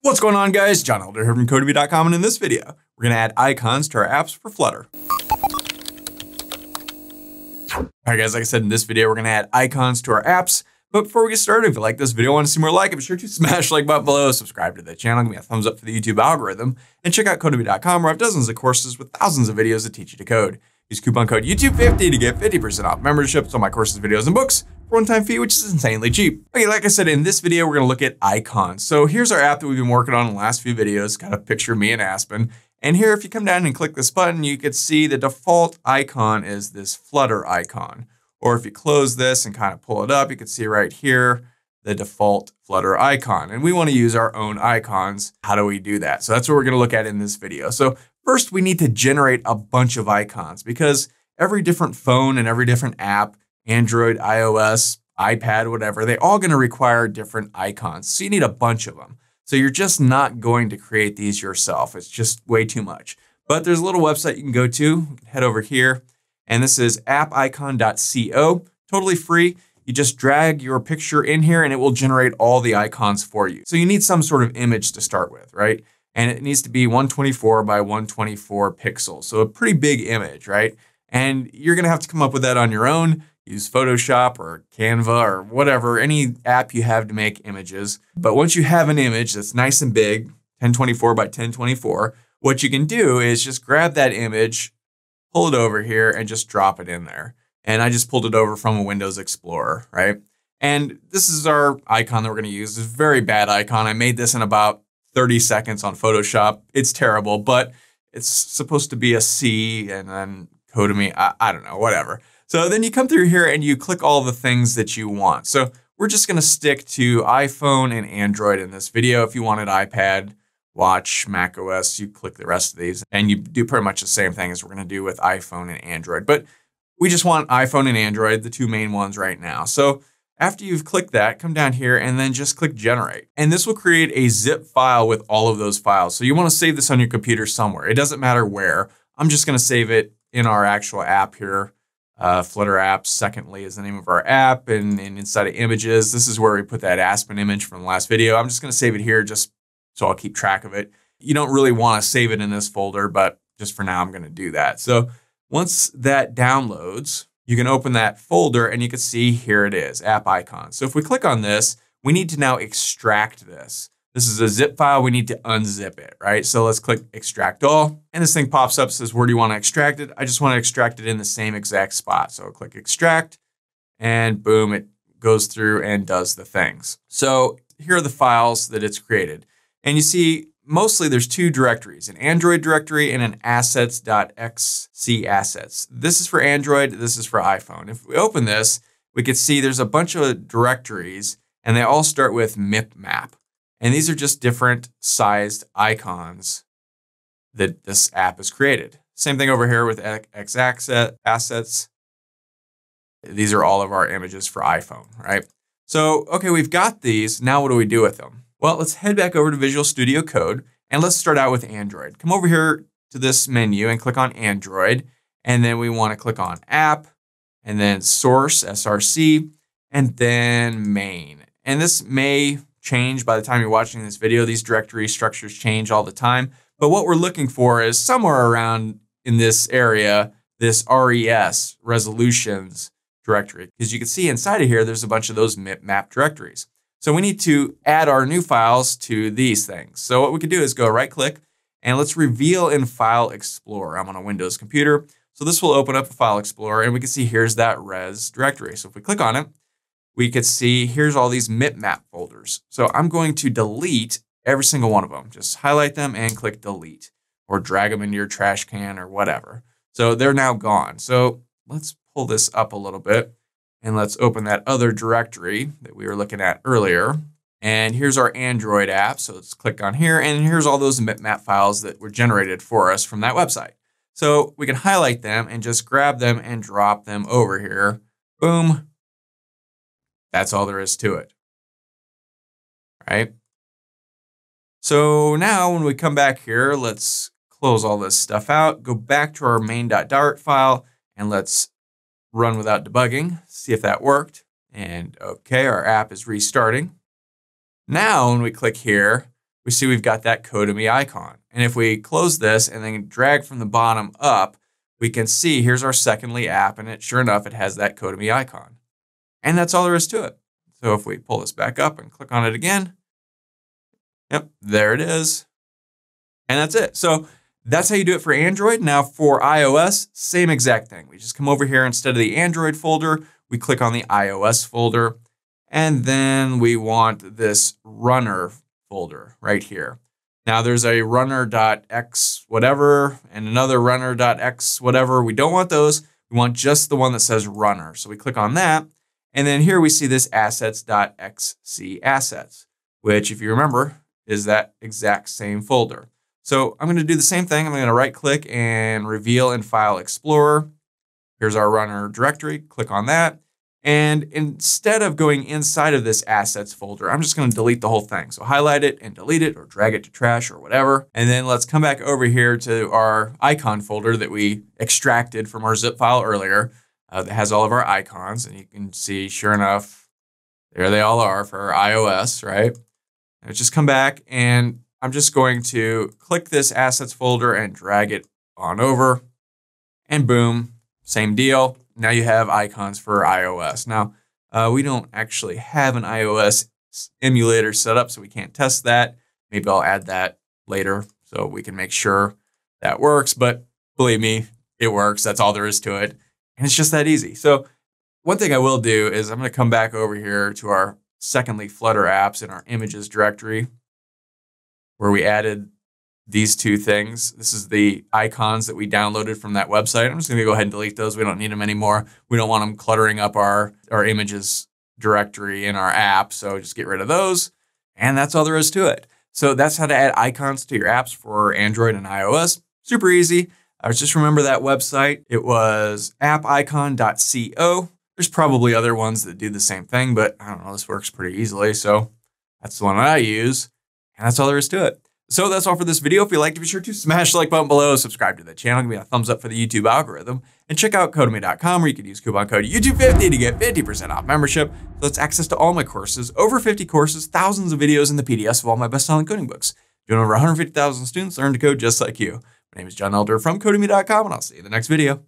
What's going on, guys? John Elder here from Codemy.com, and in this video, we're going to add icons to our apps for Flutter. All right, guys, like I said, in this video, we're going to add icons to our apps. But before we get started, if you like this video and want to see more like it, be sure to smash the like button below, subscribe to the channel, give me a thumbs up for the YouTube algorithm, and check out Codemy.com, where I have dozens of courses with thousands of videos that teach you to code. Use coupon code YouTube50 to get 50% off memberships on my courses, videos, and books for one-time fee, which is insanely cheap. Okay, like I said, in this video, we're gonna look at icons. So here's our app that we've been working on in the last few videos. Got a picture of me and Aspen. And here, if you come down and click this button, you can see the default icon is this Flutter icon. Or if you close this and kind of pull it up, you can see right here, the default Flutter icon. And we wanna use our own icons. How do we do that? So that's what we're gonna look at in this video. So first, we need to generate a bunch of icons because every different phone and every different app, Android, iOS, iPad, whatever, they all gonna require different icons. So you need a bunch of them. So you're just not going to create these yourself. It's just way too much. But there's a little website you can go to. You can head over here, and this is appicon.co, totally free. You just drag your picture in here and it will generate all the icons for you. So you need some sort of image to start with, right? And it needs to be 124 by 124 pixels. So a pretty big image, right? And you're gonna have to come up with that on your own. Use Photoshop or Canva or whatever, any app you have to make images. But once you have an image that's nice and big, 1024 by 1024, what you can do is just grab that image, pull it over here and just drop it in there. And I just pulled it over from a Windows Explorer, right? And this is our icon that we're gonna use. It's a very bad icon. I made this in about 30 seconds on Photoshop. It's terrible, but it's supposed to be a C and then Codemy, I don't know, whatever. So then you come through here and you click all the things that you want. So we're just gonna stick to iPhone and Android in this video. If you wanted iPad, watch, Mac OS, you click the rest of these and you do pretty much the same thing as we're gonna do with iPhone and Android. But we just want iPhone and Android, the two main ones right now. So after you've clicked that, come down here and then just click generate. And this will create a zip file with all of those files. So you wanna save this on your computer somewhere. It doesn't matter where. I'm just gonna save it in our actual app here. Flutter apps, secondly, is the name of our app. And inside of images, this is where we put that Aspen image from the last video. I'm just gonna save it here just so I'll keep track of it. You don't really wanna save it in this folder, but just for now, I'm gonna do that. So once that downloads, you can open that folder and you can see here it is, app icon. So if we click on this, we need to now extract this. This is a zip file, we need to unzip it, right? So let's click extract all. And this thing pops up, says, where do you want to extract it? I just want to extract it in the same exact spot. So I'll click extract and boom, it goes through and does the things. So here are the files that it's created. And you see, mostly there's two directories, an Android directory and an assets.xc assets. This is for Android, this is for iPhone. If we open this, we can see there's a bunch of directories and they all start with Mipmap. And these are just different sized icons that this app has created. Same thing over here with assets. These are all of our images for iPhone, right? So, okay, we've got these. Now what do we do with them? Well, let's head back over to Visual Studio Code and let's start out with Android. Come over here to this menu and click on Android. And then we want to click on App and then Source, SRC, and then Main. And this may change by the time you're watching this video. These directory structures change all the time. But what we're looking for is somewhere around in this area, this RES, resolutions directory. Because you can see inside of here, there's a bunch of those Mipmap directories. So we need to add our new files to these things. So what we can do is go right click and let's reveal in File Explorer. I'm on a Windows computer. So this will open up a File Explorer and we can see here's that res directory. So if we click on it, we could see here's all these Mipmap folders. So I'm going to delete every single one of them. Just highlight them and click delete or drag them into your trash can or whatever. So they're now gone. So let's pull this up a little bit and let's open that other directory that we were looking at earlier. And here's our Android app. So let's click on here and here's all those Mipmap files that were generated for us from that website. So we can highlight them and just grab them and drop them over here. Boom. That's all there is to it, right? So now when we come back here, let's close all this stuff out, go back to our main.dart file, and let's run without debugging, see if that worked. And okay, our app is restarting. Now, when we click here, we see we've got that Codemy icon. And if we close this and then drag from the bottom up, we can see here's our Secondly app, and sure enough, it has that Codemy icon. And that's all there is to it. So if we pull this back up and click on it again, yep, there it is. And that's it. So that's how you do it for Android. Now for iOS, same exact thing. We just come over here, instead of the Android folder, we click on the iOS folder, and then we want this runner folder right here. Now there's a runner.x whatever and another runner.x whatever. We don't want those. We want just the one that says runner. So we click on that. And then here we see this assets.xc assets, which if you remember is that exact same folder. So I'm going to do the same thing. I'm going to right click and reveal in File Explorer. Here's our runner directory. Click on that. And instead of going inside of this assets folder, I'm just going to delete the whole thing. So highlight it and delete it, or drag it to trash or whatever. And then let's come back over here to our icon folder that we extracted from our zip file earlier that has all of our icons. And you can see, sure enough, there they all are for our iOS, right? Let's just come back, and I'm just going to click this assets folder and drag it on over, and boom, same deal. Now you have icons for iOS. Now, we don't actually have an iOS emulator set up, so we can't test that. Maybe I'll add that later so we can make sure that works. But believe me, it works. That's all there is to it. And it's just that easy. So one thing I will do is I'm going to come back over here to our Secondly Flutter apps in our images directory, where we added these two things. This is the icons that we downloaded from that website. I'm just going to go ahead and delete those. We don't need them anymore. We don't want them cluttering up our images directory in our app. So just get rid of those. And that's all there is to it. So that's how to add icons to your apps for Android and iOS. Super easy. Just remember that website. It was appicon.co. There's probably other ones that do the same thing, but I don't know, this works pretty easily. So that's the one I use. And that's all there is to it. So that's all for this video. If you liked it, be sure to smash the like button below, subscribe to the channel, give me a thumbs up for the YouTube algorithm, and check out Codemy.com, where you can use coupon code YouTube50 to get 50% off membership. So that's access to all my courses, over 50 courses, thousands of videos, and the PDFs of all my best-selling coding books. Doing over 150,000 students learn to code just like you. My name is John Elder from Codemy.com, and I'll see you in the next video.